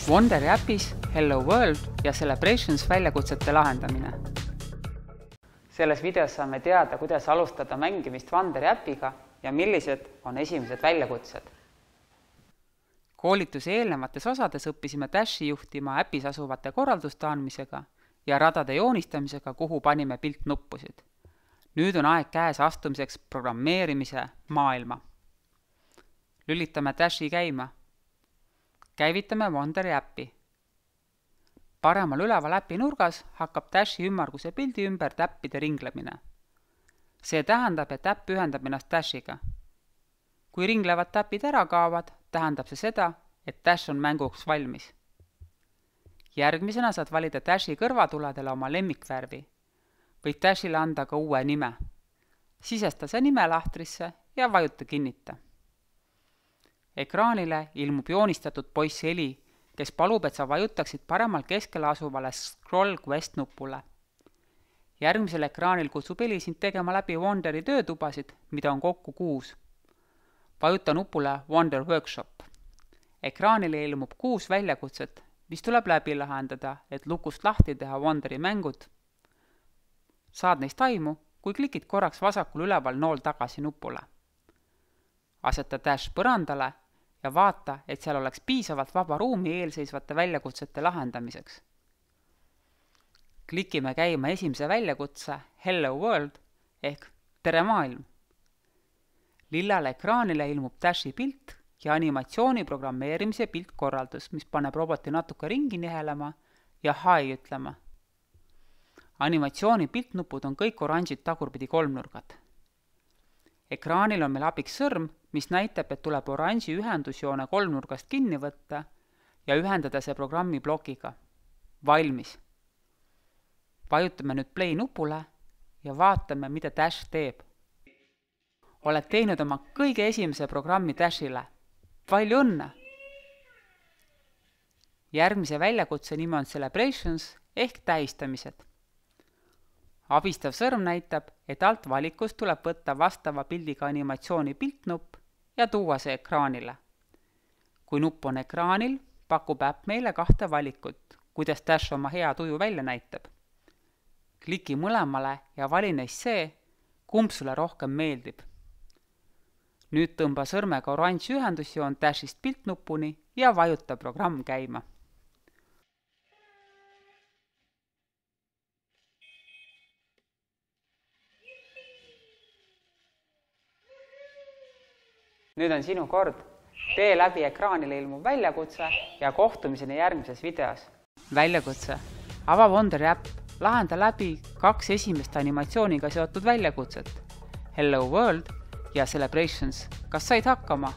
Wonderi äpis Hello World ja Celebrations väljakutsete lahendamine. Selles videos saame teada, kuidas alustada mängimist Wonderi äpiga ja millised on esimesed väljakutsed. Koolituse eelnevates osades õppisime Dashi juhtima äpis asuvate korralduste andmisega ja radade joonistamisega, kuhu panime piltnuppusid. Nüüd on aeg käes astumiseks programmeerimise maailma. Lülitame Dashi käima. Käivitame Wonderi äppi. Paremal üleval äpi nurgas hakkab Dashi ümmarguse pildi ümber täppide ringlemine. See tähendab, et äpp ühendab ennast Dashiga. Kui ringlevad täpid ära kaovad, tähendab see seda, et Dash on mänguks valmis. Järgmisena saad valida Dashi kõrvatuledele oma lemmikvärvi. Võid Dashile anda ka uue nime. Sisesta see nime lahtrisse ja vajuta kinnita. Ekraanile ilmub joonistatud poiss Eli, kes palub, et sa vajutaksid paremal keskel asuvale Scroll Quest nupule. Järgmisel ekraanil kutsub Eli sind tegema läbi Wonderi töötubasid, mida on kokku 6. Vajuta nupule Wonder Workshop. Ekraanile ilmub 6 väljakutset, mis tuleb läbi lahendada, et lukust lahti teha Wonderi mängud. Saad neist aimu, kui klikid korraks vasakul üleval nool tagasi nupule. Aseta Dash põrandale ja vaata, et seal oleks piisavalt vaba ruumi eelseisvate väljakutsete lahendamiseks. Klikime käima esimese väljakutse Hello World ehk Tere maailm. Lillale ekraanile ilmub Dashi pilt ja animatsiooni programmeerimise piltkorraldus, mis paneb roboti natuke ringi nihelema ja hi ütlema. Animatsiooni piltnupud on kõik oranžid tagurpidi kolmnurgad. Ekraanil on meil abiks sõrm, mis näitab, et tuleb oranži ühendusjoone kolmnurgast kinni võtta ja ühendada see programmi plokiga. Valmis. Vajutame nüüd play nupule ja vaatame, mida Dash teeb. Oled teinud oma kõige esimese programmi Dashile. Palju õnne! Järgmise väljakutse nime on Celebrations ehk tähistamised. Abistav sõrm näitab, et alt valikust tuleb võtta vastava pildiga animatsiooni piltnupp ja tuua see ekraanile. Kui nupp on ekraanil, pakub äpp meile 2 valikut, kuidas Dash oma hea tuju välja näitab. Kliki mõlemale ja vali neist see, kumb sulle rohkem meeldib. Nüüd tõmba sõrmega oranž ühendusjoon Dashist piltnupuni ja vajuta programm käima. Nüüd on sinu kord. Tee läbi ekraanile ilmuv väljakutse ja kohtumiseni järgmises videos. Väljakutse. Ava Wonderi äpp. Lahenda läbi 2 esimest animatsiooniga seotud väljakutset. Hello World ja Celebrations. Kas said hakkama?